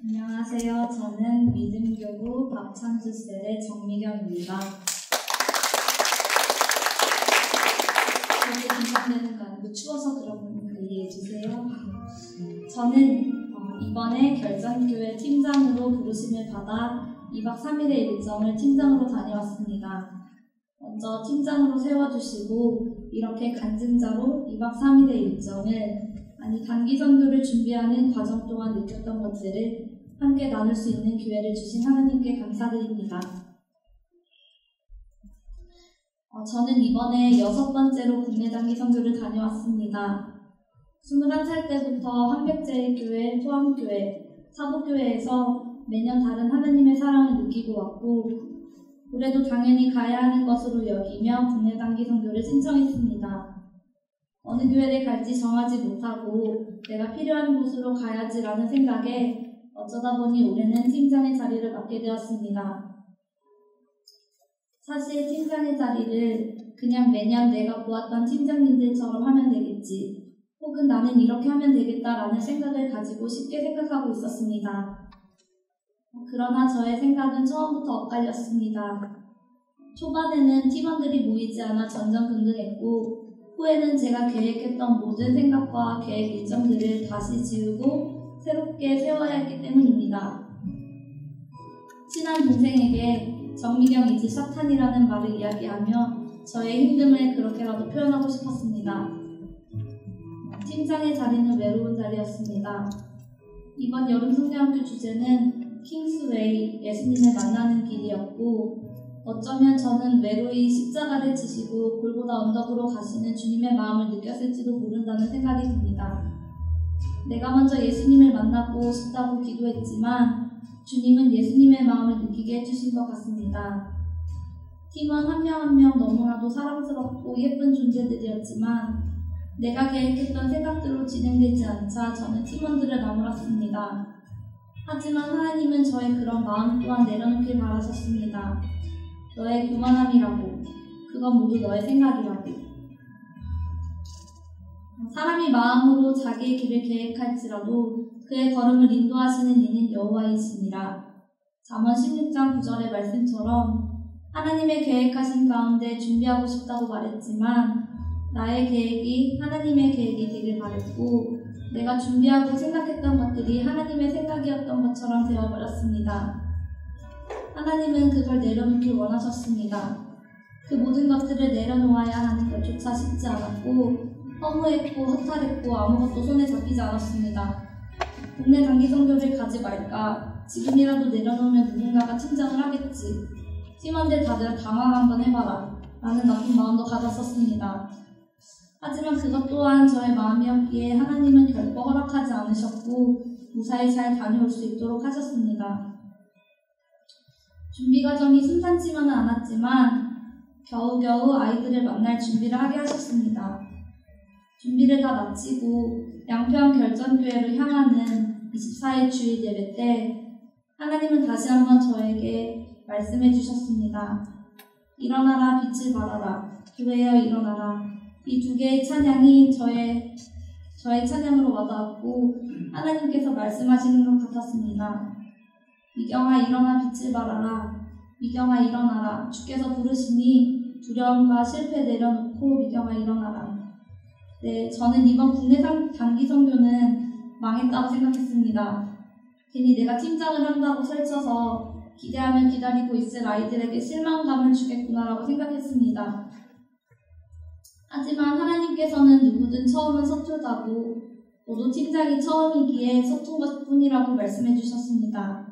안녕하세요. 저는 믿음교구 박찬수셀의 정미경입니다. 저기 긴장되는 거 아니고 추워서 그런 거 이해해주세요. 저는 이번에 결전교회 팀장으로 부르심을 받아 2박 3일의 일정을 팀장으로 다녀왔습니다. 먼저 팀장으로 세워주시고 이렇게 간증자로 2박 3일의 일정을 단기 선교를 준비하는 과정 동안 느꼈던 것들을 함께 나눌 수 있는 기회를 주신 하나님께 감사드립니다. 저는 이번에 6번째로 국내 단기 선교를 다녀왔습니다. 21살 때부터 한백제일교회, 포항교회, 사도교회에서 매년 다른 하나님의 사랑을 느끼고 왔고 올해도 당연히 가야 하는 것으로 여기며 국내 단기 선교를 신청했습니다. 어느 교회를 갈지 정하지 못하고 내가 필요한 곳으로 가야지라는 생각에 어쩌다 보니 올해는 팀장의 자리를 맡게 되었습니다. 사실 팀장의 자리를 그냥 매년 내가 보았던 팀장님들처럼 하면 되겠지, 혹은 나는 이렇게 하면 되겠다라는 생각을 가지고 쉽게 생각하고 있었습니다. 그러나 저의 생각은 처음부터 엇갈렸습니다. 초반에는 팀원들이 모이지 않아 전전긍긍했고 후에는 제가 계획했던 모든 생각과 계획 일정들을 다시 지우고 새롭게 세워야 했기 때문입니다. 친한 동생에게 정미경이지 사탄이라는 말을 이야기하며 저의 힘듦을 그렇게라도 표현하고 싶었습니다. 팀장의 자리는 외로운 자리였습니다. 이번 여름 성경학교 주제는 킹스웨이, 예수님을 만나는 길이었고 어쩌면 저는 외로이 십자가를 지시고 골고다 언덕으로 가시는 주님의 마음을 느꼈을지도 모른다는 생각이 듭니다. 내가 먼저 예수님을 만나고 싶다고 기도했지만 주님은 예수님의 마음을 느끼게 해주신 것 같습니다. 팀원 한 명 한 명 너무나도 사랑스럽고 예쁜 존재들이었지만 내가 계획했던 생각대로 진행되지 않자 저는 팀원들을 나무랐습니다. 하지만 하나님은 저의 그런 마음 또한 내려놓길 바라셨습니다. 너의 교만함이라고, 그건 모두 너의 생각이라고. 사람이 마음으로 자기의 길을 계획할지라도 그의 걸음을 인도하시는 이는 여호와이시니라. 잠언 16장 9절의 말씀처럼 하나님의 계획하신 가운데 준비하고 싶다고 말했지만 나의 계획이 하나님의 계획이 되길 바랬고 내가 준비하고 생각했던 것들이 하나님의 생각이었던 것처럼 되어버렸습니다. 하나님은 그걸 내려놓길 원하셨습니다. 그 모든 것들을 내려놓아야 하는 것조차 쉽지 않았고 허무했고 허탈했고 아무것도 손에 잡히지 않았습니다. 국내 단기 선교를 가지 말까, 지금이라도 내려놓으면 누군가가 팀장을 하겠지, 팀원들 다들 방황 한번 해봐라 라는 나쁜 마음도 가졌었습니다. 하지만 그것 또한 저의 마음이었기에 하나님은 결코 허락하지 않으셨고 무사히 잘 다녀올 수 있도록 하셨습니다. 준비 과정이 순탄치만은 않았지만 겨우겨우 아이들을 만날 준비를 하게 하셨습니다. 준비를 다 마치고 양평 결전교회로 향하는 24일 주일 예배 때 하나님은 다시 한번 저에게 말씀해 주셨습니다. 일어나라 빛을 발하라, 교회여 일어나라. 이 두 개의 찬양이 저의 찬양으로 와닿았고 하나님께서 말씀하시는 것 같았습니다. 미경아 일어나 빛을 발하라. 미경아 일어나라. 주께서 부르시니 두려움과 실패 내려놓고 미경아 일어나라. 네, 저는 이번 국내 단기 선교는 망했다고 생각했습니다. 괜히 내가 팀장을 한다고 설쳐서 기대하며 기다리고 있을 아이들에게 실망감을 주겠구나라고 생각했습니다. 하지만 하나님께서는 누구든 처음은 서툴다고 너도 팀장이 처음이기에 서툰 것뿐이라고 말씀해 주셨습니다.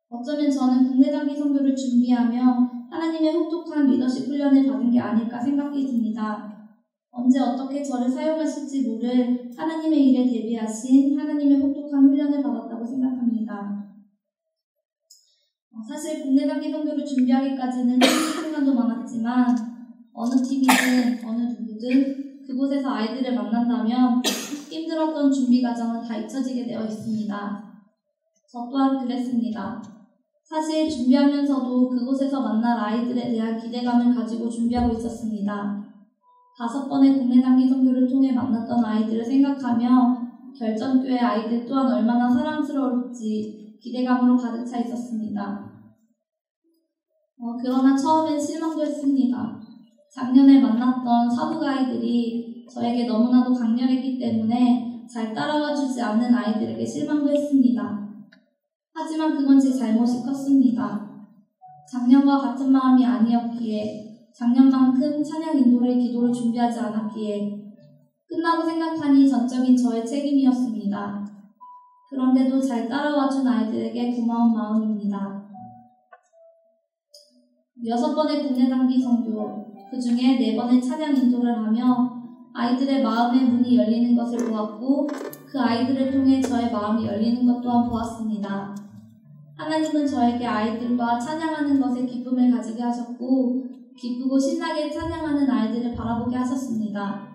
어쩌면 저는 국내 단기 선교를 준비하며 하나님의 혹독한 리더십 훈련을 받은 게 아닐까 생각이 듭니다. 언제 어떻게 저를 사용하실지 모를 하나님의 일에 대비하신 하나님의 혹독한 훈련을 받았다고 생각합니다. 사실 국내 단기 선교를 준비하기까지는 힘든 순간도 많았지만 어느 팀이든 어느 누구든 그곳에서 아이들을 만난다면 힘들었던 준비 과정은 다 잊혀지게 되어 있습니다. 저 또한 그랬습니다. 사실 준비하면서도 그곳에서 만날 아이들에 대한 기대감을 가지고 준비하고 있었습니다. 5번의 국내 단기 선교를 통해 만났던 아이들을 생각하며 결전교회 아이들 또한 얼마나 사랑스러울지 기대감으로 가득 차 있었습니다. 그러나 처음엔 실망도 했습니다. 작년에 만났던 사북 아이들이 저에게 너무나도 강렬했기 때문에 잘 따라와 주지 않는 아이들에게 실망도 했습니다. 하지만 그건 제 잘못이 컸습니다. 작년과 같은 마음이 아니었기에, 작년만큼 찬양 인도를 기도로 준비하지 않았기에, 끝나고 생각하니 전적인 저의 책임이었습니다. 그런데도 잘 따라와준 아이들에게 고마운 마음입니다. 6번의 국내 단기 선교, 그 중에 4번의 찬양 인도를 하며 아이들의 마음의 문이 열리는 것을 보았고 그 아이들을 통해 저의 마음이 열리는 것 또한 보았습니다. 하나님은 저에게 아이들과 찬양하는 것에 기쁨을 가지게 하셨고 기쁘고 신나게 찬양하는 아이들을 바라보게 하셨습니다.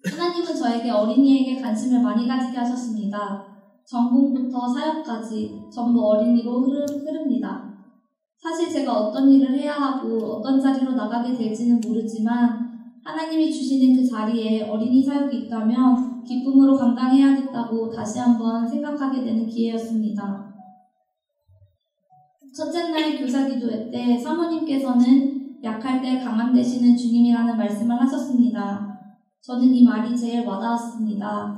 하나님은 저에게 어린이에게 관심을 많이 가지게 하셨습니다. 전공부터 사역까지 전부 어린이로 흐릅니다. 사실 제가 어떤 일을 해야 하고 어떤 자리로 나가게 될지는 모르지만 하나님이 주시는 그 자리에 어린이 사역이 있다면 기쁨으로 감당해야겠다고 다시 한번 생각하게 되는 기회였습니다. 첫째 날 교사 기도회 때 사모님께서는 약할 때 강한 되시는 주님이라는 말씀을 하셨습니다. 저는 이 말이 제일 와닿았습니다.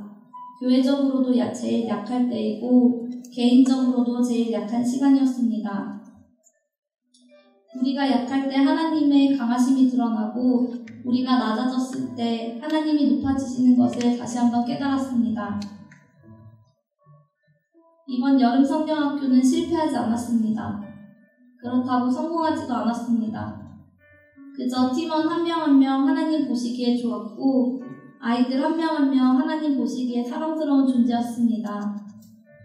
교회적으로도 제일 약할 때이고 개인적으로도 제일 약한 시간이었습니다. 우리가 약할 때 하나님의 강하심이 드러나고 우리가 낮아졌을 때 하나님이 높아지시는 것을 다시 한번 깨달았습니다. 이번 여름 성경학교는 실패하지 않았습니다. 그렇다고 성공하지도 않았습니다. 그저 팀원 한 명 한 명 하나님 보시기에 좋았고 아이들 한 명 한 명 하나님 보시기에 사랑스러운 존재였습니다.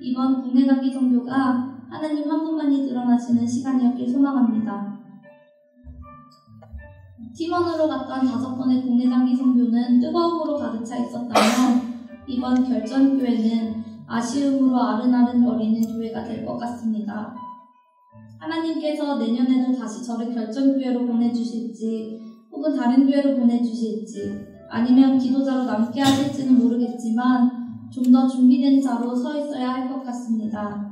이번 국내 단기 선교가 하나님 한 분만이 드러나시는 시간이었길 소망합니다. 팀원으로 갔던 5번의 국내 단기 선교는 뜨거움으로 가득 차 있었다면 이번 결전교회는 아쉬움으로 아른아른거리는 교회가 될 것 같습니다. 하나님께서 내년에도 다시 저를 결전교회로 보내주실지 혹은 다른 교회로 보내주실지 아니면 기도자로 남게 하실지는 모르겠지만 좀 더 준비된 자로 서 있어야 할 것 같습니다.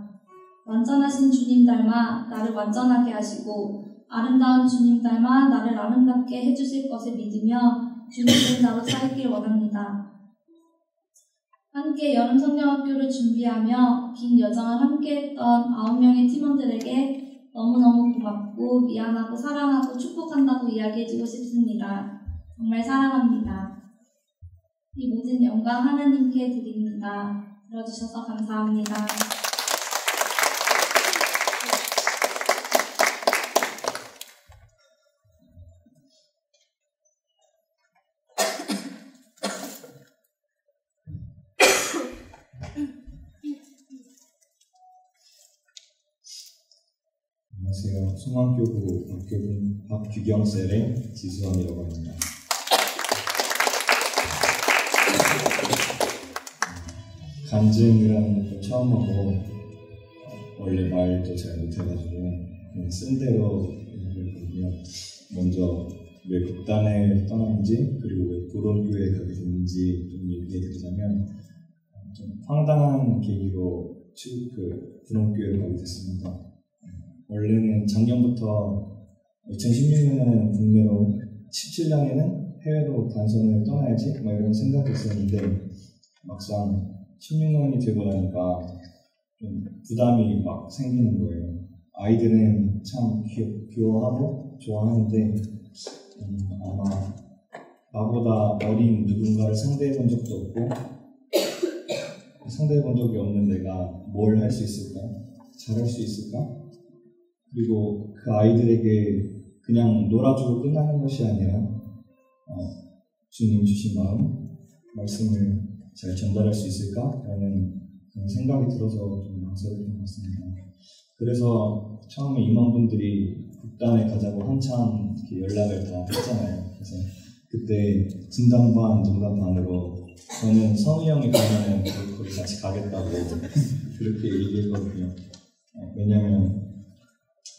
완전하신 주님 닮아 나를 완전하게 하시고 아름다운 주님 닮아 나를 아름답게 해주실 것을 믿으며 준비된 자로 서 있길 원합니다. 함께 여름 성경학교를 준비하며 긴 여정을 함께했던 9명의 팀원들에게 너무너무 고맙고 미안하고 사랑하고 축복한다고 이야기해주고 싶습니다. 정말 사랑합니다. 이 모든 영광 하나님께 드립니다. 들어주셔서 감사합니다. 안녕하세요. 송암교구 박규경셀의 지수원이라고 합니다. 간증이라는 것도 처음 하고 원래 말도 잘 못해가지고 그냥 쓴 대로 얘기했거든요. 먼저 왜 극단에 떠났는지 그리고 왜 부론교회에 가게 됐는지 좀 얘기해드리자면 좀 황당한 계기로 부론교회로 가게 됐습니다. 원래는 작년부터 2016년에는 국내로 17년에는 해외로 단선을 떠나야지 이런 생각이 있었는데 막상 16년이 되고 나니까 좀 부담이 막 생기는 거예요. 아이들은 참 귀여워하고 좋아하는데 아마 나보다 어린 누군가를 상대해 본 적도 없고 상대해 본 적이 없는 내가 뭘 할 수 있을까? 잘할 수 있을까? 그리고 그 아이들에게 그냥 놀아주고 끝나는 것이 아니라 주님 주신 마음, 말씀을 잘 전달할 수 있을까? 라는 생각이 들어서 좀 망설였던 것 같습니다. 그래서 처음에 임원분들이 극단에 가자고 한참 연락을 다 했잖아요. 그래서 그때 진담 반, 농담 반으로 저는 선우 형이 가면은 거기 같이 가겠다고 그렇게 얘기했거든요. 왜냐면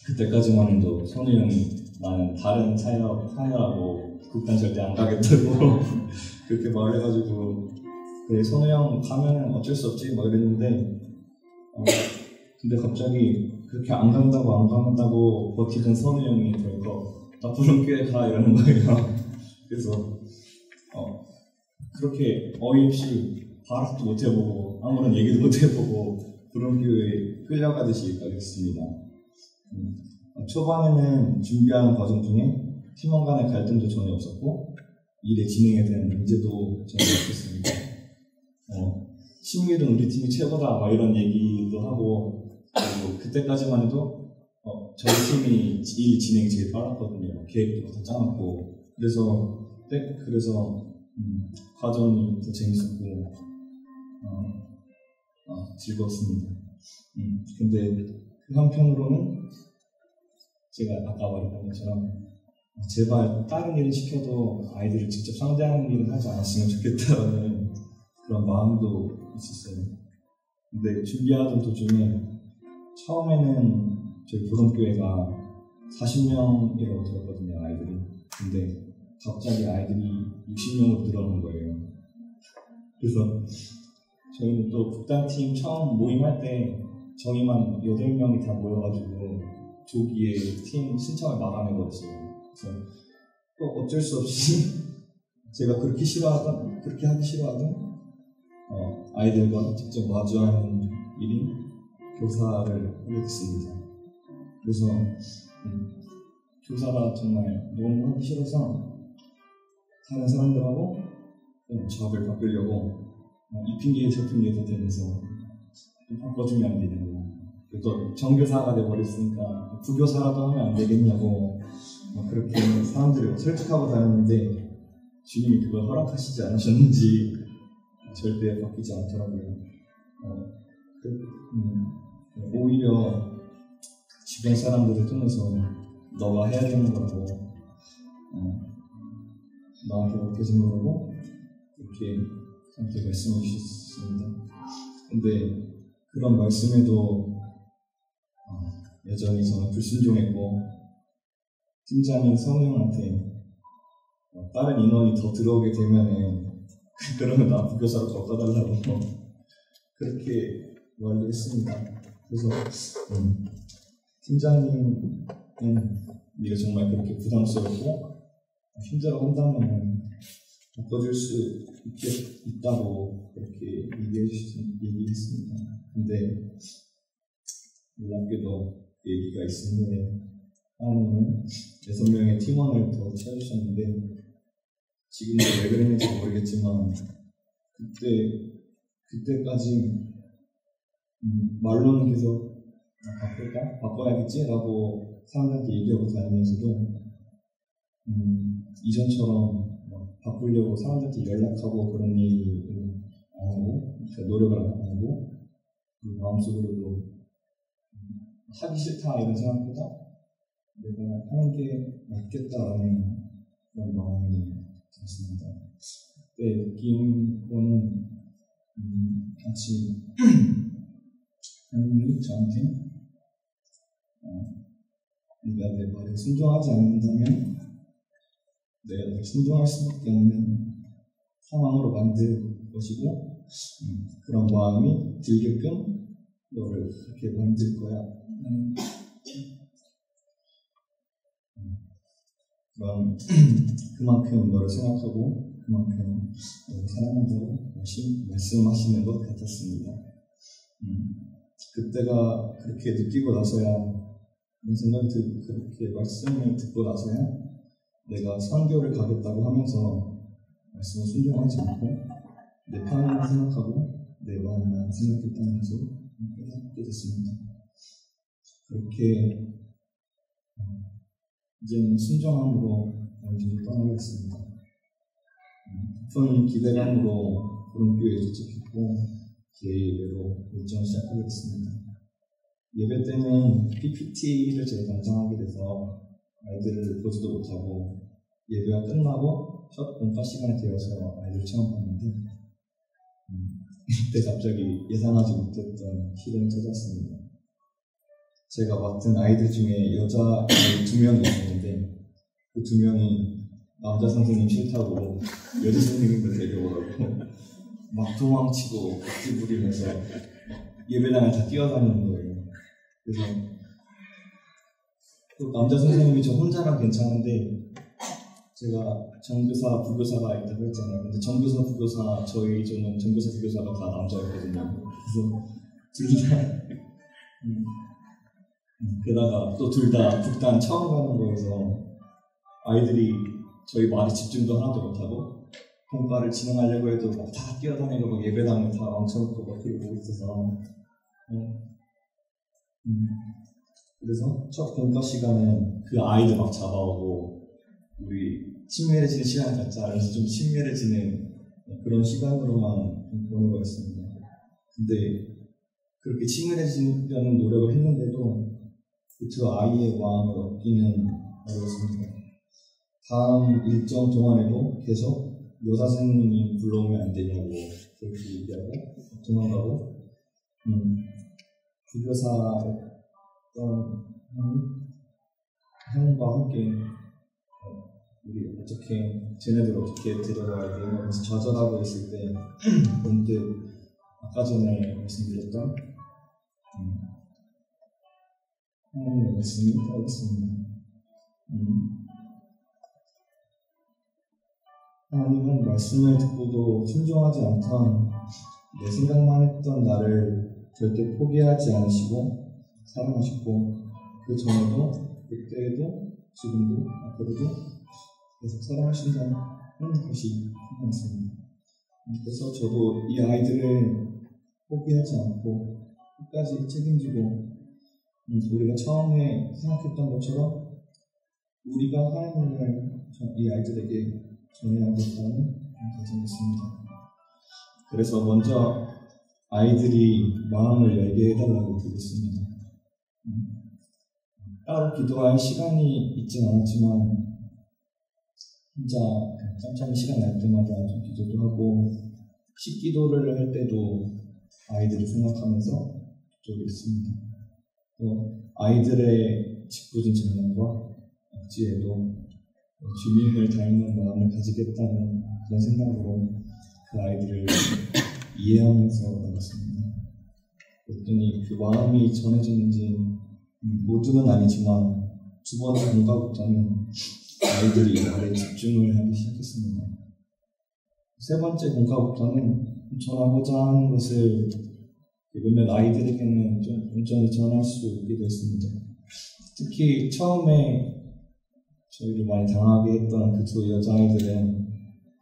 그때까지만 해도 선우 형이 나는 다른 차이라고 극단 절대 안 가겠다고 그렇게 말해가지고 그래 선우 형 가면은 어쩔 수 없지 뭐 이랬는데 근데 갑자기 그렇게 안 간다고 버티던 선우 형이 덜컥 나 부름교회 가 이러는 거예요. 그래서 그렇게 어이없이 발악도 못 해보고 아무런 얘기도 못 해보고 부름교회에 끌려가듯이 가겠습니다. 초반에는 준비하는 과정 중에 팀원 간의 갈등도 전혀 없었고 일의 진행에 대한 문제도 전혀 없었습니다. 신규는 우리 팀이 최고다 막 이런 얘기도 하고 그리고 그때까지만 해도 저희 팀이 일 진행이 제일 빨랐거든요. 계획도 더 짜놨고 그래서 과정이 더 재밌었고 즐거웠습니다. 근데 그 한편으로는 제가 아까 말했던 것처럼 제발 다른 일을 시켜도 아이들을 직접 상대하는 일을 하지 않았으면 좋겠다라는 그런 마음도 있었어요. 근데 준비하던 도중에 처음에는 저희 부름교회가 40명이라고 들었거든요, 아이들이. 근데 갑자기 아이들이 60명으로 늘어난 거예요. 그래서 저희는 또 북단팀 처음 모임할 때 저희만 8명이 다 모여가지고 조기에 팀 신청을 막아내버렸어요. 그래서 또 어쩔 수 없이 제가 그렇게 하기 싫어하던 아이들과 직접 마주하는 일인 교사를 하게 됐습니다. 그래서 교사가 정말 너무 하기 싫어서 다른 사람들하고 잡을 바꾸려고 이 핑계에 저 핑계에 다 대면서 바꿔주면 안 되냐고, 또 정교사가 돼버렸으니까 부교사라도 하면 안 되겠냐고 그렇게 사람들이 설득하고 다녔는데 주님이 그걸 허락하시지 않으셨는지 절대 바뀌지 않더라고요. 오히려 주변 사람들을 통해서 너가 해야 되는 거라고 나한테 맡겨진 거라고 이렇게 저한테 말씀해 주셨습니다. 근데 그런 말씀에도 여전히 저는 불순종했고 팀장인 선우 형한테 다른 인원이 더 들어오게 되면은 그러면 나 부교사로 바꿔달라고 그렇게 말을 했습니다. 그래서 팀장님은 네가 정말 그렇게 부담스럽고 힘들어 한다면 바꿔줄 수 있다고 그렇게 얘기했습니다. 근데 놀랍게도 그 얘기가 있었는데 하나님은 6명의 팀원을 더 찾으셨는데 지금도 왜 그랬는지 모르겠지만 그때까지 말로는 계속 바꿔야겠지? 라고 사람들한테 얘기하고 다니면서도 이전처럼 바꾸려고 사람들한테 연락하고 그런 일을 안 하고 노력을 안 하고 마음속으로도 하기 싫다 이런 생각보다 내가 하는 게 맞겠다라는 그런 마음이 들었습니다. 그때 느낀 거는 같이 하나님이 저한테 네가 내 말에 순종하지 않는다면 내가 순종할 수밖에 없는 상황으로 만들 것이고 그런 마음이 들게끔 너를 그렇게 만들 거야. 그만큼 너를 생각하고 그만큼 너를 사랑한다고 말씀하시는 것 같았습니다. 그때가 그렇게 느끼고 나서야 이런 생각이 들고 그렇게 말씀을 듣고 나서야 내가 선교를 가겠다고 하면서 말씀을 순종하지 않고 내 편안만 생각하고 내 마음만 생각했다는 것을 깨닫게 됐습니다. 그렇게 이제는 순종함으로 완전히 떠나겠습니다. 깊은 기대감으로 부름교회에 도착했고 예배로 일정을 시작하게 됐습니다. 예배 때는 PPT를 제가 담당하게 돼서 아이들을 보지도 못하고 예배가 끝나고 첫 공과 시간이 되어서 아이들을 처음 봤는데 그때 갑자기 예상하지 못했던 시련을 찾았습니다. 제가 맡은 아이들 중에 여자 아이 2명이 있었는데 그 2명이 남자 선생님 싫다고 여자 선생님을 데려오라고 막 도망치고 박지 부리면서 예배당을 다 뛰어다니는 거예요. 그래서 또 남자 선생님이 저 혼자랑 괜찮은데 제가 전교사, 부교사가 있다고 했잖아요. 근데 전교사, 부교사 저희 조는 전교사, 부교사가 다 남자였거든요. 그래서 둘 다 게다가 또 둘 다 북단 처음 가는 거여서 아이들이 저희 말에 집중도 하나도 못하고 공과를 진행하려고 해도 막 다 뛰어다니고 막 예배당을 다 망쳐놓고 막 그러고 있어서 그래서 첫 공과 시간은 그 아이들 막 잡아오고 우리 친밀해지는 시간을 갖자 그래서 좀 친밀해지는 그런 시간으로만 보내버렸습니다. 근데 그렇게 친밀해지려는 노력을 했는데도 그 아이의 마음을 얻기는 어려웠습니다. 다음 일정 동안에도 계속 여사 선생님이 불러오면 안 되냐고 그렇게 얘기하고 도망가고 부교사였던 형과 함께 우리 어떻게 쟤네들 어떻게 데려가야 돼 이러면서 좌절하고 있을 때 문득 아까 전에 말씀드렸던 하나님의 말씀이 떠올랐습니다. 하나님은 말씀을 듣고도 순종하지 않던 내 생각만 했던 나를 절대 포기하지 않으시고 사랑하셨고 그 전에도 그때에도 지금도 앞으로도 계속 사랑하신다는 것이 분명했습니다. 그래서 저도 이 아이들을 포기하지 않고 끝까지 책임지고 우리가 처음에 생각했던 것처럼 우리가 하나님을 이 아이들에게 전해야겠다는 결정했습니다. 그래서 먼저 아이들이 마음을 열게 해달라고 드렸습니다. 따로 기도할 시간이 있진 않았지만 혼자 짬짬이 시간 날 때마다 좀 기도도 하고 식기도를 할 때도 아이들을 생각하면서 기도했습니다. 또 아이들의 짓궂은 장난과 억지에도 주님을 닮은 마음을 가지겠다는 그런 생각으로 그 아이들을 이해하면서 나갔습니다. 그랬더니 그 마음이 전해졌는지 모두는 아니지만 두 번째 공과부터는 아이들이 말에 집중을 하기 시작했습니다. 세 번째 공과부터는 전하고자 하는 것을 몇몇 아이들에게는 좀 온전히 전할 수 있게 됐습니다. 특히 처음에 저희를 많이 당하게 했던 그 두 여자아이들은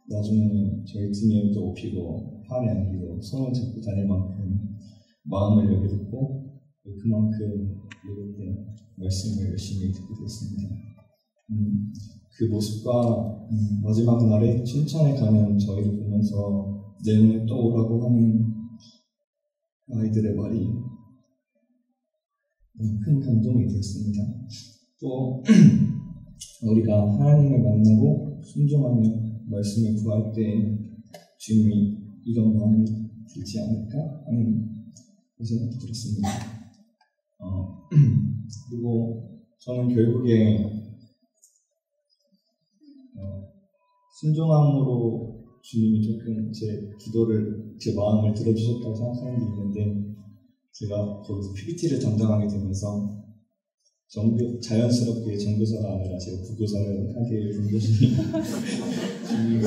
나중에는 저희 등에 높이고 팔에 안기고 손을 잡고 다닐 만큼 마음을 열게 됐고 그만큼 예배때 말씀을 열심히 듣게 됐습니다. 그 모습과 마지막 날에 춘천에 가는 저희를 보면서 내 눈에 떠오라고 하는 아이들의 말이 큰 감동이 되었습니다. 또 우리가 하나님을 만나고 순종하며 말씀을 구할 때 주님이 이런 마음이 들지 않을까 하는 생각이 들었습니다. 그리고 저는 결국에 순종함으로 주님이 조금 제 기도를, 제 마음을 들어주셨다고 생각하는 게 있는데 제가 거기서 PPT를 담당하게 되면서 자연스럽게 전교사가 아니라 제가 부교사를 하게 된 것이 주님이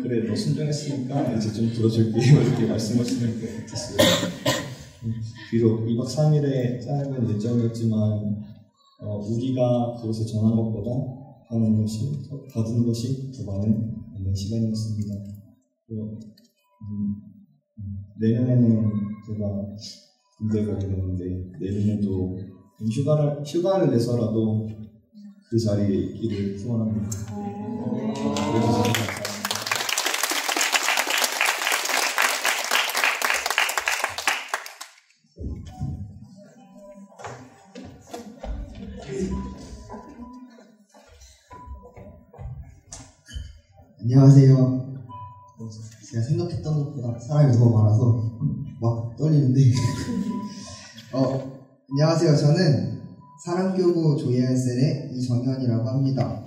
그래 너 순종했으니까 이제 좀 들어줄게 이렇게 말씀하시는 것 같았어요. 비록 2박 3일의 짧은 일정이었지만 우리가 그것을 전한 것보다 받은 것이 더 많은 시간이었습니다. 내년에는 제가 군대 가게 되는데 내년에도 휴가를 내서라도 그 자리에 있기를 소원합니다. 그래서 감사합니다. 안녕하세요. 제가 생각했던 것보다 사람이 너무 많아서 막 떨리는데 안녕하세요. 저는 사랑교구 조예할셀의 이정현이라고 합니다.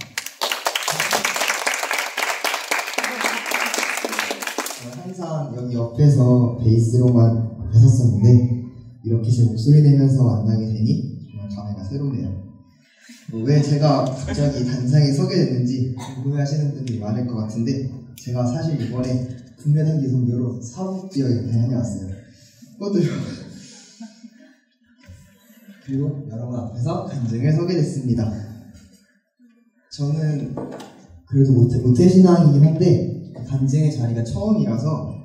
항상 여기 옆에서 베이스로만 앞에 섰었는데 이렇게 제 목소리 내면서 만나게 되니 정말 감회가 새롭네요. 왜 제가 갑자기 단상에 서게 됐는지 궁금해하시는 분들이 많을 것 같은데 제가 사실 이번에 국내 단기 선교로 사북 지역에 다녀왔어요. 그리고 여러분 앞에서 간증을 서게 됐습니다. 저는 그래도 모태신앙이긴 한데 간증의 자리가 처음이라서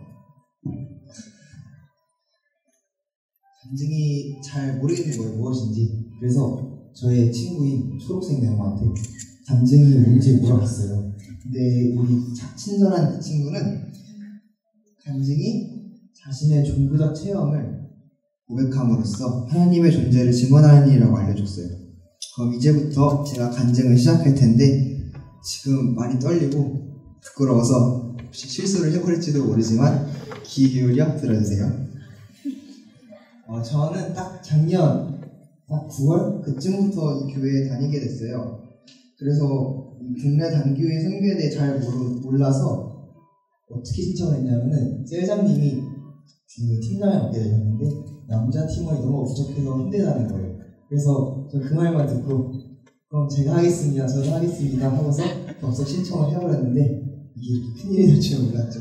간증이 잘 모르겠는 거예요, 무엇인지. 그래서 저의 친구인 초록색 네모한테 간증이 뭔지 물어봤어요. 근데 우리 친절한 그 친구는 간증이 자신의 종교적 체험을 고백함으로써 하나님의 존재를 증언하는 일이라고 알려줬어요. 그럼 이제부터 제가 간증을 시작할 텐데 지금 많이 떨리고 부끄러워서 혹시 실수를 해버릴지도 모르지만 귀 기울여 들어주세요. 저는 딱 작년 9월 그쯤부터 이 교회에 다니게 됐어요. 그래서 이 국내 단교회 선교에 대해 잘 몰라서 어떻게 신청을 했냐면은 셀장님이 팀장을 맡게 되셨는데 남자 팀원이 너무 부족해서 힘들다는 거예요. 그래서 저 그 말만 듣고 그럼 제가 하겠습니다, 저도 하겠습니다 하고서 벌써 신청을 해버렸는데 이게 이렇게 큰일이 될 줄은 몰랐죠.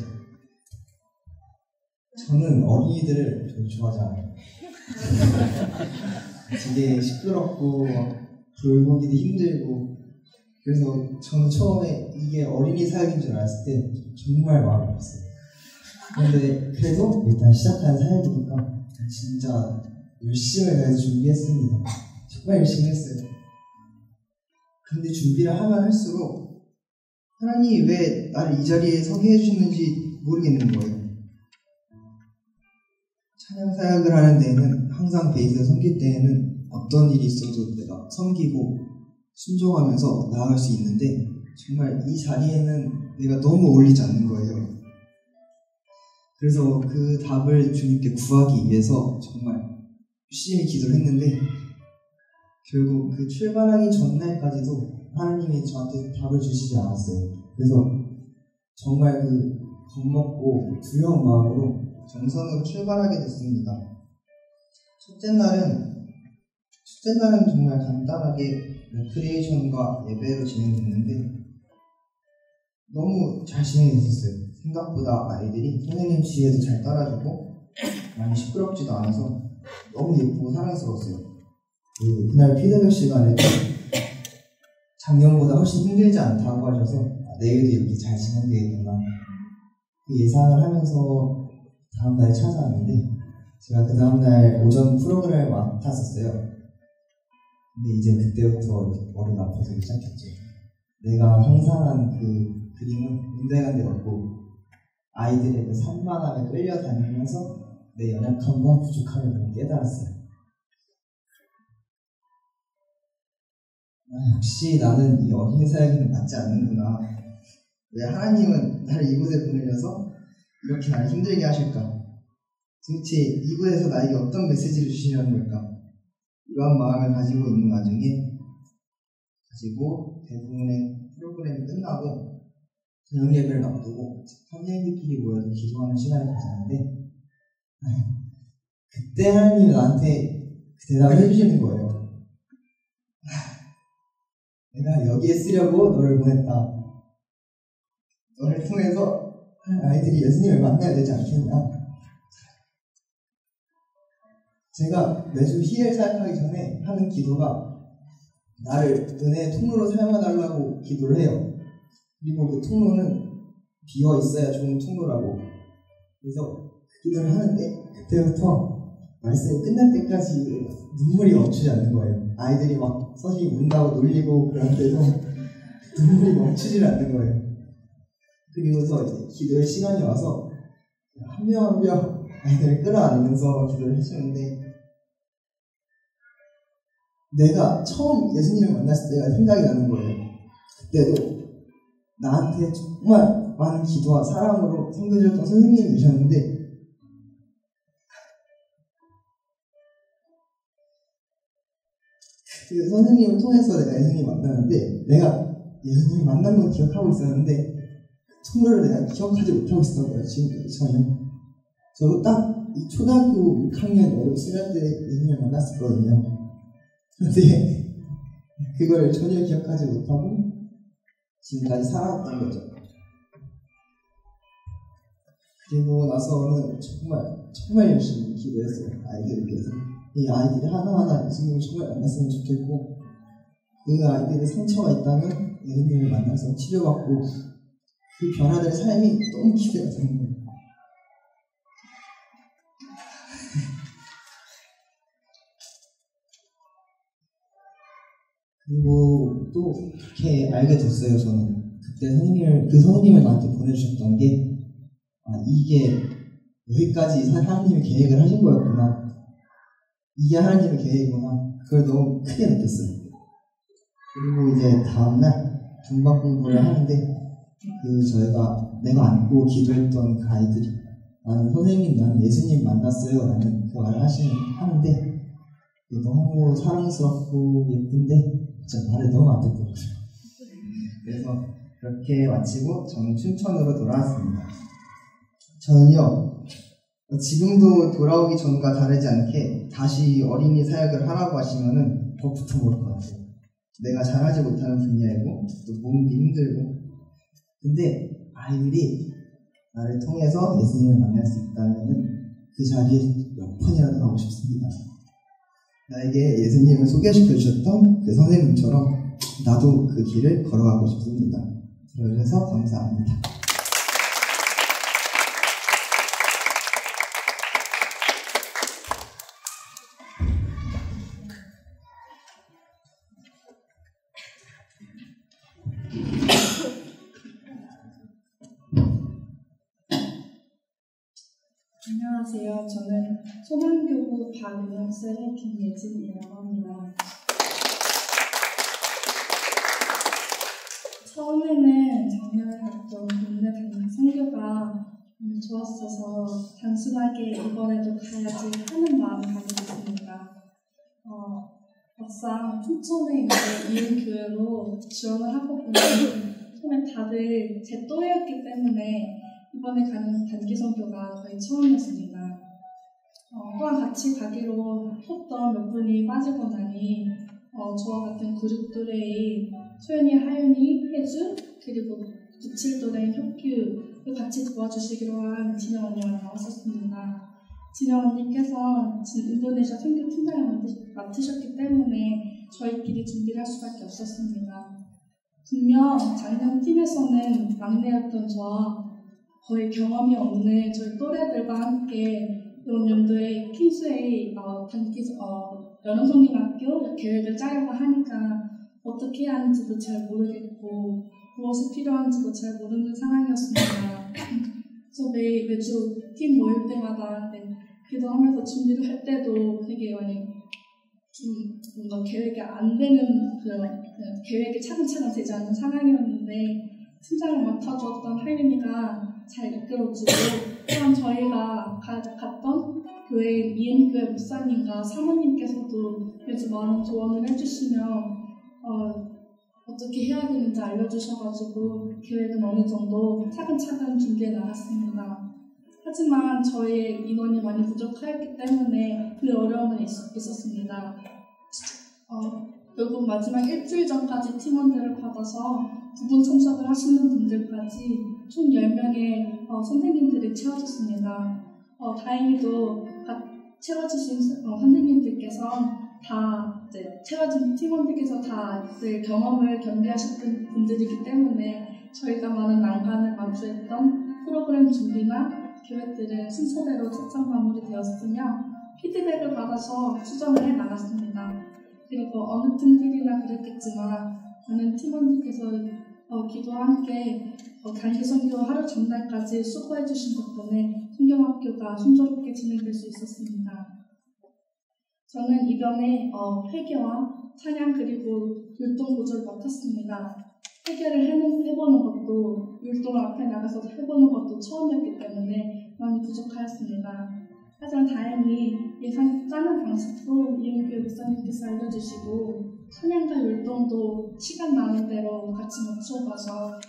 저는 어린이들을 별로 좋아하지 않아요. 되게 시끄럽고 돌보기도 힘들고 그래서 저는 처음에 이게 어린이 사역인 줄 알았을 때 정말 마음이 아팠어요. 근데 그래도 일단 시작한 사역이니까 진짜 열심을 다해서 준비했습니다. 정말 열심히 했어요. 근데 준비를 하면 할수록 하나님이 왜 나를 이 자리에 서게 해주셨는지 모르겠는 거예요. 찬양 사역을 하는 데에는 항상 베이스를 섬길 때에는 어떤 일이 있어도 내가 섬기고 순종하면서 나아갈 수 있는데 정말 이 자리에는 내가 너무 어울리지 않는 거예요. 그래서 그 답을 주님께 구하기 위해서 정말 열심히 기도를 했는데 결국 그 출발하기 전날까지도 하나님이 저한테 답을 주시지 않았어요. 그래서 정말 그 겁먹고 두려운 마음으로 정선으로 출발하게 됐습니다. 첫째 날은 정말 간단하게 레크리에이션과 예배로 진행됐는데 너무 잘 진행됐었어요. 생각보다 아이들이 선생님 지혜도 잘 따라주고 많이 시끄럽지도 않아서 너무 예쁘고 사랑스러웠어요. 그날 피드백 시간에 작년보다 훨씬 힘들지 않다고 하셔서 내일도 이렇게 잘 진행되겠구나 그 예상을 하면서 다음날에 찾아왔는데 제가 그 다음날 오전 프로그램을 맡았었어요. 근데 이제 그때부터 머리가 아파지기 시작했죠. 내가 상상한 그 그림은 문제가 되었고 아이들의 그 산만함에 끌려다니면서 내 연약함과 부족함을 깨달았어요. 역시 나는 이 어린이 사역에는 맞지 않는구나. 왜 하나님은 나를 이곳에 보내셔서 이렇게 나를 힘들게 하실까? 도대체 이곳에서 나에게 어떤 메시지를 주시려는 걸까? 이러한 마음을 가지고 있는 와중에 대부분의 프로그램이 끝나고 저녁 예배를 앞두고 선생님들끼리 모여서 기도하는 시간을 가졌는데 그때 하나님이 나한테 그 대답을 해주시는 거예요. 내가 여기에 쓰려고 너를 보냈다. 너를 통해서 아이들이 예수님을 만나야 되지 않겠냐. 제가 매주 희엘 사역하기 전에 하는 기도가 나를 은혜의 통로로 사용해달라고 기도를 해요. 그리고 그 통로는 비어 있어야 좋은 통로라고. 그래서 그 기도를 하는데 그때부터 말씀이 끝날 때까지 눈물이 멈추지 않는 거예요. 아이들이 막 선생님 운다고 놀리고 그러는데도 눈물이 멈추질 않는 거예요. 그리고서 이제 기도의 시간이 와서 한 명 한 명 아이들을 끌어안으면서 기도를 해주는데 내가 처음 예수님을 만났을 때가 생각이 나는 거예요. 그때도 나한테 정말 많은 기도와 사랑으로 섬겨주셨던 선생님이 계셨는데 그 선생님을 통해서 내가 예수님을 만나는데 내가 예수님을 만난 건 기억하고 있었는데 통로를 내가 기억하지 못하고 있었던 거예요. 지금까지 전혀. 저도 딱 이 초등학교 6학년 어른 수련 때 예수님을 만났었거든요. 그런데 그걸 전혀 기억하지 못하고 지금까지 살아왔던 거죠. 그리고 나서는 정말 열심히 기도했어요. 아이들을 위해서. 이 아이들이 하나하나 예수님을 정말 만났으면 좋겠고, 그 아이들의 상처가 있다면 예수님을 만나서 치료받고 그 변화될 삶이 너무 기대가 되는 거예요. 그리고 또 그렇게 알게 됐어요. 저는 그때 그 선생님을 나한테 보내주셨던 게 이게 여기까지 하나님의 계획을 하신 거였구나, 이게 하나님의 계획이구나, 그걸 너무 크게 느꼈어요. 그리고 이제 다음날 분박 공부를 하는데 내가 안고 기도했던 그 아이들이 나는 선생님, 나는 예수님 만났어요 라는 그 말을 하는데 너무 사랑스럽고 예쁜데 진짜 말을 너무 안 듣더라고요. 그래서 그렇게 마치고 저는 춘천으로 돌아왔습니다. 저는요, 지금도 돌아오기 전과 다르지 않게 다시 어린이 사역을 하라고 하시면은 더 붙어볼 것 같아요. 내가 잘하지 못하는 분야이고 또 모으기 힘들고, 근데 아이들이 나를 통해서 예수님을 만날 수 있다면은 그 자리에 몇 번이라도 가고 싶습니다. 나에게 예수님을 소개시켜 주셨던 그 선생님처럼 나도 그 길을 걸어가고 싶습니다. 들어주셔서 감사합니다. 안녕하세요. 저는 소망교구 박은영쌤의 김예진이라고 합니다. 처음에는 작년에 갔던 동네 선교가 좋았어서 단순하게 이번에도 가야지 하는 마음을 가지고 있습니다. 막상 춘천에 있는 이은교회로 지원을 하고 보니 처음에 다들 제 또래였기 때문에 이번에 가는 단기 선교가 거의 처음이었습니다. 또한 같이 가기로 했던 몇 분이 빠지고 나니 저와 같은 96또래의 소연이, 하윤이, 혜주, 그리고 97또래인 혁규를 같이 도와주시기로 한 진영 언니가 나왔었습니다. 진영 언니께서 인도네시아 선교 팀장을 맡으셨기 때문에 저희끼리 준비를 할 수밖에 없었습니다. 분명 작년 팀에서는 막내였던 저와 거의 경험이 없는 저희 또래들과 함께 이번 연도에 킹스웨이 연흥성경학교 계획을 짜려고 하니까 어떻게 해야 하는지도 잘 모르겠고 무엇이 필요한지도 잘 모르는 상황이었습니다. 그래서 매주 팀 모일 때마다 기도하면서 준비를 할 때도 되게 많이 좀 뭔가 계획이 안 되는 그런 계획이 차근차근 되지 않는 상황이었는데 팀장을 맡아주었던 하윤이가 잘 이끌어주고, 또한 저희가 갔던 교회 이은교회 목사님과 사모님께서도 매주 많은 조언을 해주시며 어떻게 해야 되는지 알려주셔가지고 계획은 어느 정도 차근차근 준비해 나갔습니다. 하지만 저희의 인원이 많이 부족하였기 때문에 그 어려움은 있었습니다. 결국 마지막 일주일 전까지 팀원들을 받아서 2분 참석을 하시는 분들까지 총 10명의 선생님들이 채워졌습니다. 다행히도 채워주신 선생님들께서 다 채워진 팀원들께서 다 경험을 겸비하셨던 분들이기 때문에 저희가 많은 난관을 마주했던 프로그램 준비나 계획들은 순서대로 착장 마무리되었으며 피드백을 받아서 수정을 해 나갔습니다. 그리고 어느 팀들이나 그랬겠지만 많은 팀원들께서 기도와 함께 단기 선교 하루 전날까지 수고해 주신 덕분에 성경학교가 순조롭게 진행될 수 있었습니다. 저는 이번에 회개와 찬양 그리고 율동 구절을 맡았습니다. 회개를 해보는 것도 율동을 앞에 나가서 해보는 것도 처음이었기 때문에 많이 부족하였습니다. 하지만 다행히 예상 짜는 방식도 이은교회 목사님께서 알려주시고 찬양과 율동도 시간 나는 대로 같이 맞춰가서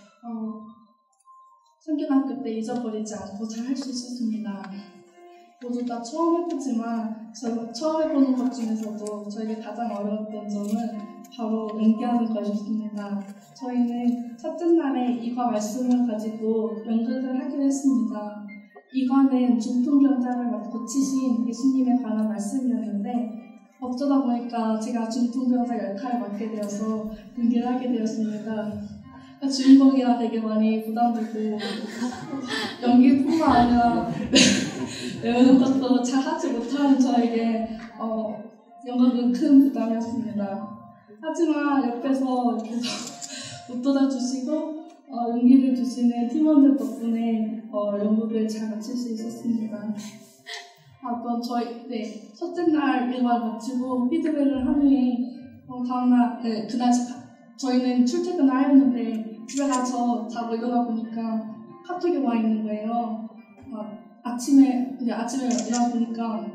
선교학교 때 잊어버리지 않고 잘 할 수 있었습니다. 모두 다 처음 해보지만 처음 해보는 것 중에서도 저에게 가장 어려웠던 점은 바로 연기하는 것이었습니다. 저희는 첫째 날에 이과 말씀을 가지고 연극을 하기로 했습니다. 이과는 중풍병자를 고치신 예수님에 관한 말씀이었는데 어쩌다 보니까 제가 중풍병자 역할을 맡게 되어서 연기를 하게 되었습니다. 주인공이라 되게 많이 부담되고 연기뿐만 아니라 외우는 것도 잘 하지 못하는 저에게 연극은 큰 부담이었습니다. 하지만 옆에서 계속 웃돌아 주시고 용기를 주시는 팀원들 덕분에 연극을 잘 마칠 수 있었습니다. 또 첫째 날 일과를 마치고 피드백을 한 후에 다음날 그날 저희는 출퇴근을 하였는데 집에 가서 자고 일어나 보니까 카톡이 와 있는 거예요. 아침에 일어나 보니까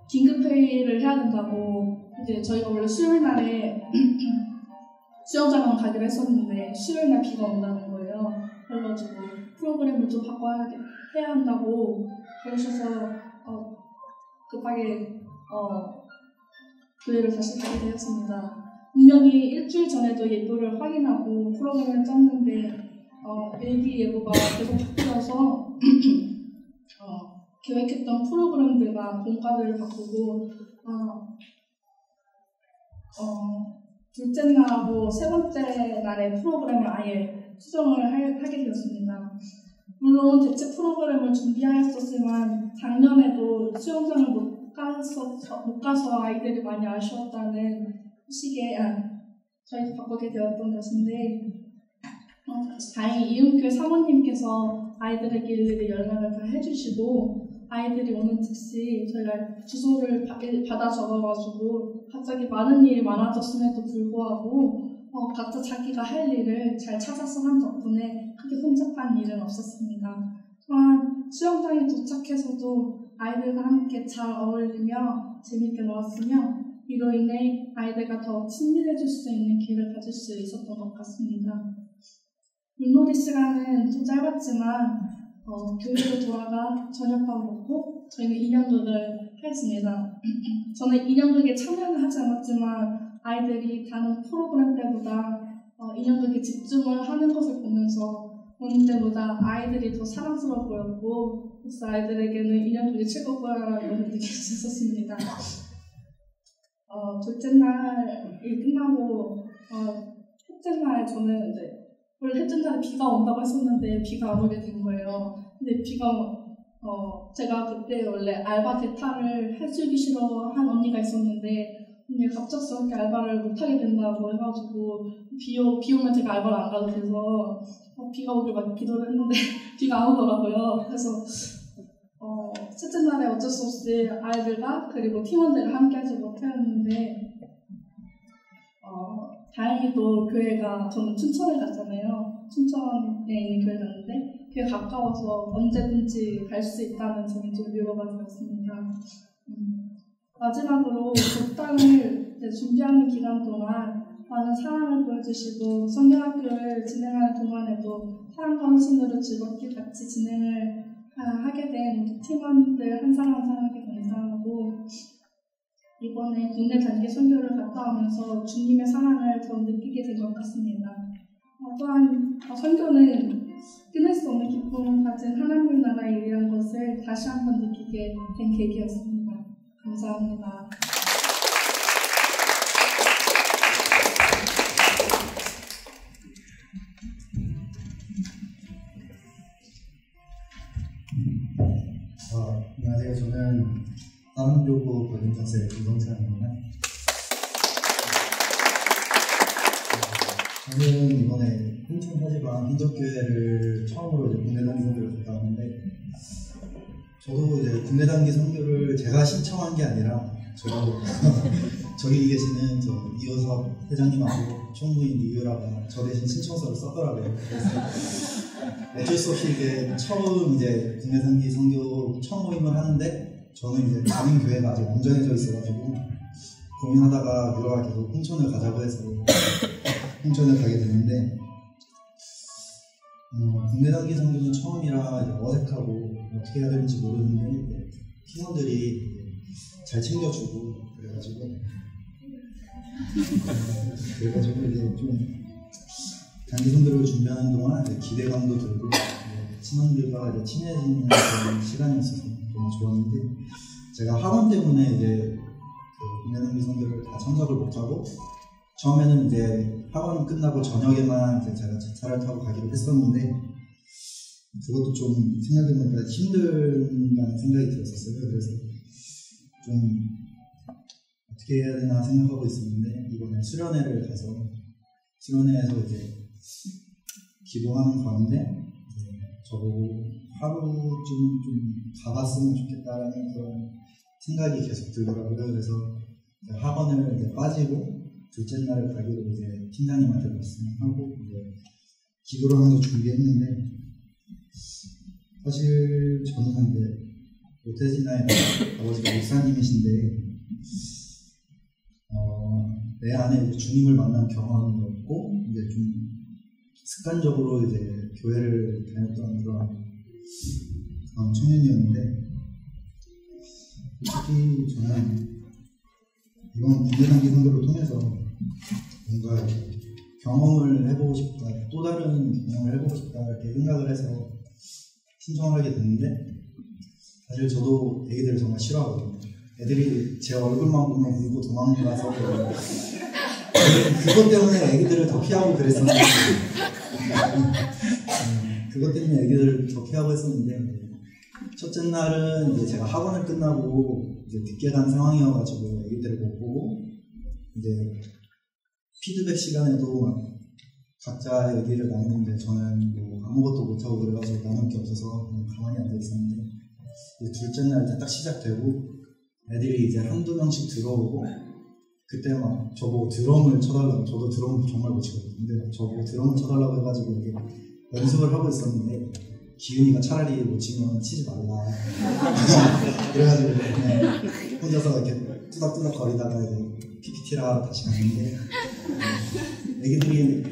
긴급회의를 해야 된다고. 이제 저희가 원래 수요일 날에 수영장을 가기로 했었는데 수요일 날 비가 온다는 거예요. 그래가지고 프로그램을 좀 해야 한다고 그러셔서 급하게 교회를 다시 가게 되었습니다. 분명히 일주일 전에도 예보를 확인하고 프로그램을 짰는데 일기예보가 계속 바뀌어서 계획했던 프로그램들과 공과를 바꾸고 둘째 날하고 세 번째 날의 프로그램을 아예 수정을 하게 되었습니다. 물론 대체 프로그램을 준비하였었지만 작년에도 수영장을 못 가서 아이들이 많이 아쉬웠다는 소식에 저희 바꾸게 되었던 것인데 다행히 이음교회 사모님께서 아이들에게 일일이 연락을 다 해주시고 아이들이 오는 즉시 저희가 주소를 받아 적어가지고 갑자기 많은 일이 많아졌음에도 불구하고 각자 자기가 할 일을 잘 찾아서 한 덕분에 크게 혼잡한 일은 없었습니다. 또한 수영장에 도착해서도 아이들과 함께 잘 어울리며 재밌게 놀았으며 이로 인해 아이들과 더 친밀해질 수 있는 기회를 가질 수 있었던 것 같습니다. 물놀이 시간은 좀 짧았지만 교회로 돌아가 저녁밥 먹고 저희는 인형극을 했습니다. 저는 인형극에 참여는 하지 않았지만 아이들이 다른 프로그램 때보다 인형극에 집중을 하는 것을 보면서 보는 때보다 아이들이 더 사랑스러워 보였고 그래서 아이들에게는 인형극이 최고라고 느꼈었습니다. 둘째 날이 끝나고 첫째 날 저는 원래 첫째 날에 비가 온다고 했었는데 비가 안 오게 된 거예요. 근데 제가 그때 원래 알바 대타를 해주기 싫어한 언니가 있었는데 갑작스럽게 알바를 못하게 된다고 해가지고 비 오면 제가 알바를 안 가도 돼서 비가 오길 막 기도를 했는데 비가 안 오더라고요. 그래서 첫째 날에 어쩔 수 없이 아이들과 그리고 팀원들과 함께 하지 못했는데 다행히도 교회가 저는 춘천에 갔잖아요. 춘천에 있는 교회 갔는데 교회 가까워서 언제든지 갈 수 있다는 점이 좀 위로가 되었습니다. 마지막으로 독단을 준비하는 기간 동안 많은 사랑을 보여주시고 성경학교를 진행하는 동안에도 사랑과 헌신으로 즐겁게 같이 진행을 하게 된 팀원들 한 사람 한 사람에게 감사하고 이번에 국내 단기 선교를 갔다 오면서 주님의 사랑을 더 느끼게 된 것 같습니다. 또한 선교는 끊을 수 없는 기쁨을 가진 하나님의 나라에 의한 것을 다시 한번 느끼게 된 계기였습니다. 감사합니다. 안녕하세요. 저는 한국교구 고등학생 김동찬입니다. 저는 이번에 홍천 사지방 희덕교회를 처음으로 이제 국내 단기 선교를 갔다 왔는데, 저도 이제 국내 단기 선교를 제가 신청한 게 아니라 저기 계시는 이호섭 회장님하고 총무인 이유라가 저 대신 신청서를 썼더라고요. 그래서 어쩔 수 없이 이게 처음 이제 국내 단기 선교 첫 모임을 하는데, 저는 이제 가는 교회가 아직 안 정해져 있어가지고 고민하다가 유라가 계속 홍천을 가자고 해서 홍천을 가게 됐는데, 국내 단기 선교는 처음이라 이제 어색하고 어떻게 해야 되는지 모르는데 팀원들이 잘 챙겨주고 그래가지고 이제 좀 단기 선교를 준비하는 동안 이제 기대감도 들고 팀원들과 이제 친해지는 그런 시간이었어서 너무 좋았는데 제가 학원 때문에 이제 그 국내 단기 선교를 다 참석을 못하고 처음에는 이제 학원 끝나고 저녁에만 이제 제가 차를 타고 가기로 했었는데 그것도 좀 생각해보니까 힘들다는 생각이 들었었어요. 그래서 좀 어떻게 해야 되나 생각하고 있었는데 이번에 수련회를 가서 수련회에서 이제 기도하는 가운데 저보고 하루쯤 좀 가봤으면 좋겠다라는 그런 생각이 계속 들더라고요. 그래서 학원을 이제 빠지고 둘째 날을 가기로 이제 팀장님한테 말씀하고 이제 기도를 하면서 준비했는데 사실 저는 이제 롯데진나의 아버지가 목사님이신데 내 안에 이제 주님을 만난 경험이 없고 이제 좀 습관적으로 이제 교회를 다녔던 그런 청년이었는데 솔직히 저는 이번 국내 단기 선교를 통해서 뭔가 경험을 해보고 싶다, 또 다른 경험을 해보고 싶다 이렇게 생각을 해서 신청을 하게 됐는데 사실 저도 애기들을 정말 싫어하거든요. 애들이 제 얼굴만 보면 울고 도망가서 그것 때문에 애기들을 더 피하고 그랬었는데 그것 때문에 애기들을 더 피하고 했었는데 첫째 날은 이제 제가 학원을 끝나고 이제 늦게 간 상황이어가지고 애기들을 못 보고 이제 피드백 시간에도 막 각자 얘기를 나누는데 저는 뭐 아무것도 못하고 그래가지고 나눌 게 없어서 그냥 가만히 앉아 있었는데 이제 둘째 날 딱 시작되고 애들이 이제 한두 명씩 들어오고 그때 막 저보고 드럼을 쳐달라고, 저도 드럼 정말 못 치거든요. 근데 저보고 드럼을 쳐달라고 해가지고 이게 연습을 하고 있었는데 기훈이가 차라리 못 치면 치지 말라 그래가지고 그냥 혼자서 이렇게 뚜닥뚜닥 거리다가 이제 PPT를 하러 다시 갔는데 애기들이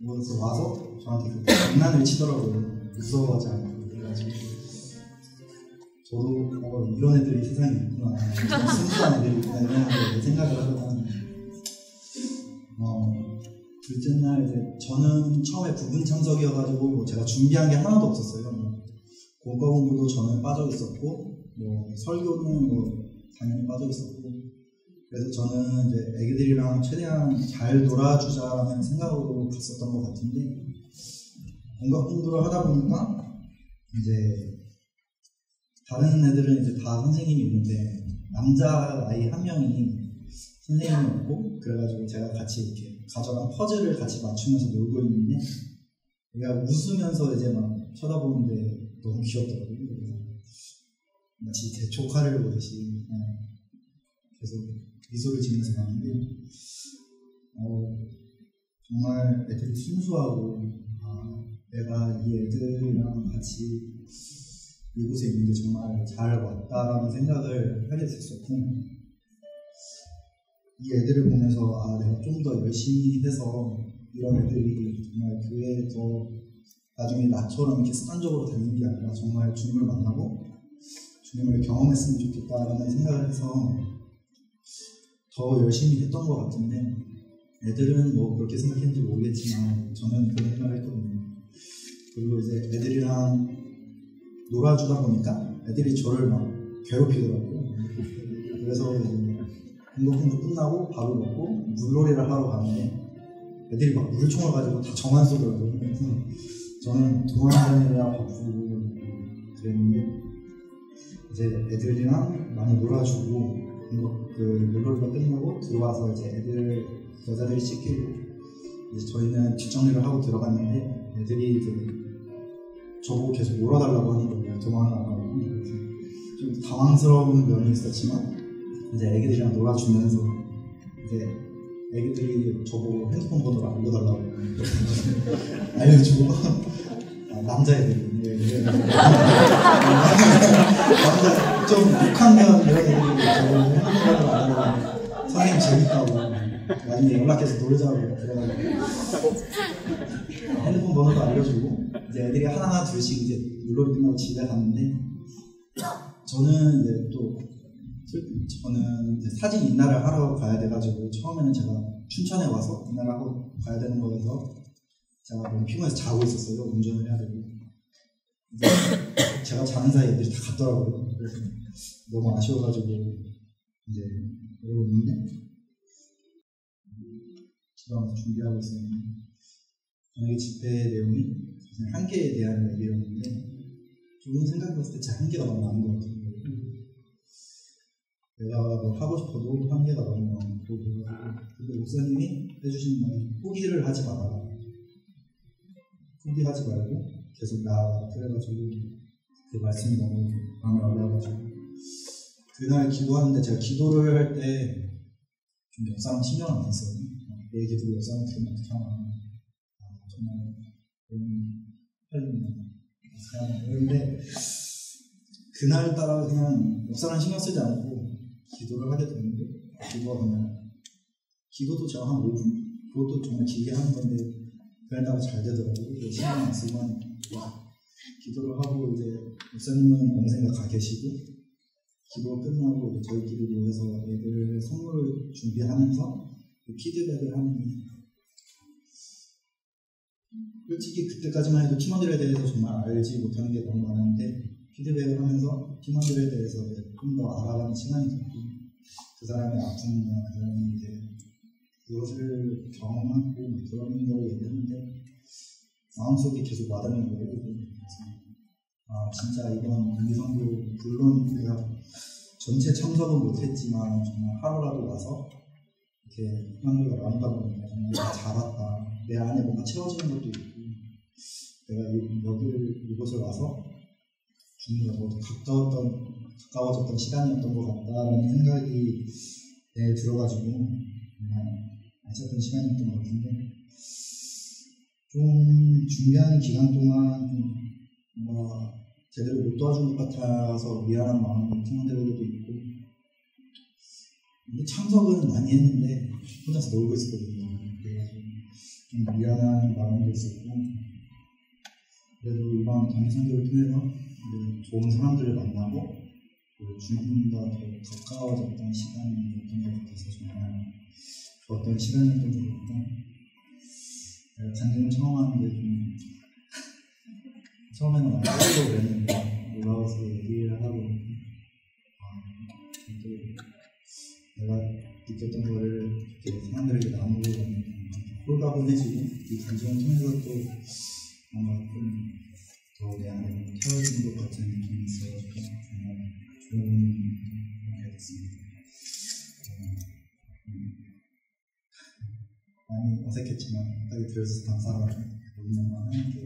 모여서 와서 저한테 그 장난을 치더라고요. 무서워하지 않고. 그래가지고 저도 이런 애들이 세상에 있구나, 순수한 애들이 있구나 이런 생각을 하다가 둘째 날 이제 저는 처음에 부분 참석이어가지고 뭐 제가 준비한 게 하나도 없었어요. 공과 공부도 저는 빠져 있었고 뭐 설교는 뭐 당연히 빠져 있었고 그래서 저는 이제 애기들이랑 최대한 잘 놀아주자라는 생각으로 갔었던 것 같은데 공과 공부를 하다 보니까 이제 다른 애들은 이제 다 선생님이 있는데 남자 아이 한 명이 선생님이었고 그래가지고 제가 같이 이렇게 가져간 퍼즐을 같이 맞추면서 놀고 있는데 얘가 웃으면서 이제 막 쳐다보는데 너무 귀엽더라고요. 마치 제 조카를 보듯이 계속 미소를 지면서 봤는데 정말 애들이 순수하고 내가 이 애들이랑 같이 이곳에 있는 게 정말 잘 왔다라는 생각을 하게 됐었고 이 애들을 보면서 내가 좀 더 열심히 해서 이런 애들이 정말 교회에서 나중에 나처럼 이렇게 습관적으로 다니는 게 아니라 정말 주님을 만나고 주님을 경험했으면 좋겠다라는 생각을 해서 더 열심히 했던 것 같은데 애들은 뭐 그렇게 생각했는지 모르겠지만 저는 그런 생각을 했거든요. 그리고 이제 애들이랑 놀아주다 보니까 애들이 저를 막 괴롭히더라고요. 그래서 공부 끝나고 밥을 먹고 물놀이를 하러 가는데 애들이 막 물총을 가지고 다 저만 쏘더라고요. 그래서 저는 도망다니느라 바쁘고 그랬는데 이제 애들이랑 많이 놀아주고 그 물놀이가 끝나고 들어와서 이제 애들 여자들이 씻기고 이제 저희는 뒷정리를 하고 들어갔는데 애들이 이제 저보고 계속 놀아달라고 하는 거예요. 도망가라고. 좀 당황스러운 면이 있었지만 이제 애기들이랑 놀아주면서 이제 애기들이 저보고 핸드폰 번호를 알려달라고 알려주고 남자애들이 남자 좀 6학년 이런 애들이 저보고 핸드폰 번호를 알려달라고 선생님 재밌다고 나중에 연락해서 놀자고 그래가지고 핸드폰 번호도 알려주고 이제 애들이 하나 둘씩 이제 물놀이 끝나고 집에 갔는데 저는 이제 사진 인화를 하러 가야 돼가지고 처음에는 제가 춘천에 와서 인화를 하고 가야 되는 거여서 제가 너무 피곤해서 자고 있었어요. 운전을 해야 되고 이제 제가 자는 사이에 애들이 다 갔더라고요. 그래서 너무 아쉬워가지고 이제 이러고 있는데 집에 와서 준비하고 있었는데 저녁에 집회 내용이 한계에 대한 얘기였는데 좋은 생각해봤을 때 제 한계가 너무 많은 것 같아요. 내가 뭐 하고 싶어도 한계가 너무 많고 근데 목사님이 해주신 말이 포기를 하지 마라. 포기하지 말고 계속 나아가. 그래가지고 그 말씀이 너무 마음에 와닿아가지고 그날 기도하는데 제가 기도를 할 때 좀 역사랑 신경을 안 썼어요. 내 기도로 역사랑 들으면 어떻게 하나 정말 너무 헷갈립니다. 그런데 그날따라 그냥 역사랑 신경 쓰지 않고 기도를 하게 되는데 기도도 제가 한 5분? 그것도 정말 길게 하는 건데 그날따라 잘 되더라고요. 신경 안 쓰고 기도를 하고 이제 목사님은 어느샌가 가 계시고 기도 끝나고 저희끼리 모여서 애들 선물을 준비하면서 피드백을 하는 솔직히 그때까지만 해도 팀원들에 대해서 정말 알지 못하는 게 너무 많은데 피드백을 하면서 팀원들에 대해서 좀 더 알아가는 시간이 있고 그 사람의 아픔이나 그 사람이 이제 그것을 경험하고 그런 걸 얘기하는데 마음속에 계속 와닿는 거예요. 진짜 이번 단기선교 물론 우리가 전체 참석은 못했지만 정말 하루라도 와서 이렇게 하나님과 나눈다 보니까 정말 내가 잘왔다. 내 안에 뭔가 채워지는 것도 있고 내가 이곳을 와서 주님과 더 가까워졌던 시간이었던 것 같다라는 생각이 들어가지고 정말 알찼던 시간이었던 것 같은데 좀 준비하는 기간 동안 뭔가 제대로 못 도와준 것 같아서 미안한 마음이 팀원들에게도 있고 근데 참석은 많이 했는데 혼자서 놀고 있었거든요. 그래서 좀 미안한 마음도 있었고 그래도 이번 단기선교를 통해서 좋은 사람들을 만나고 주님과 더 가까워졌던 시간이었던 것 같아서 정말 좋았던 시간이었던 것 같고 내가 단기를 처음 하는데 좀 처음에는 많이 떨리고 그랬는데 올라와서 얘기를 하고 또 내가 느꼈던 거를 이렇게 사람들에게 나누고 홀가분해지고 이 감정을 통해서 또 뭔가 좀 더 내 안에 태워지는 것 같은 느낌이 있어가지고 정말 좋은 경험이었습니다. 많이 어색했지만 여기 들어주셔서 감사하고 오늘 하나님께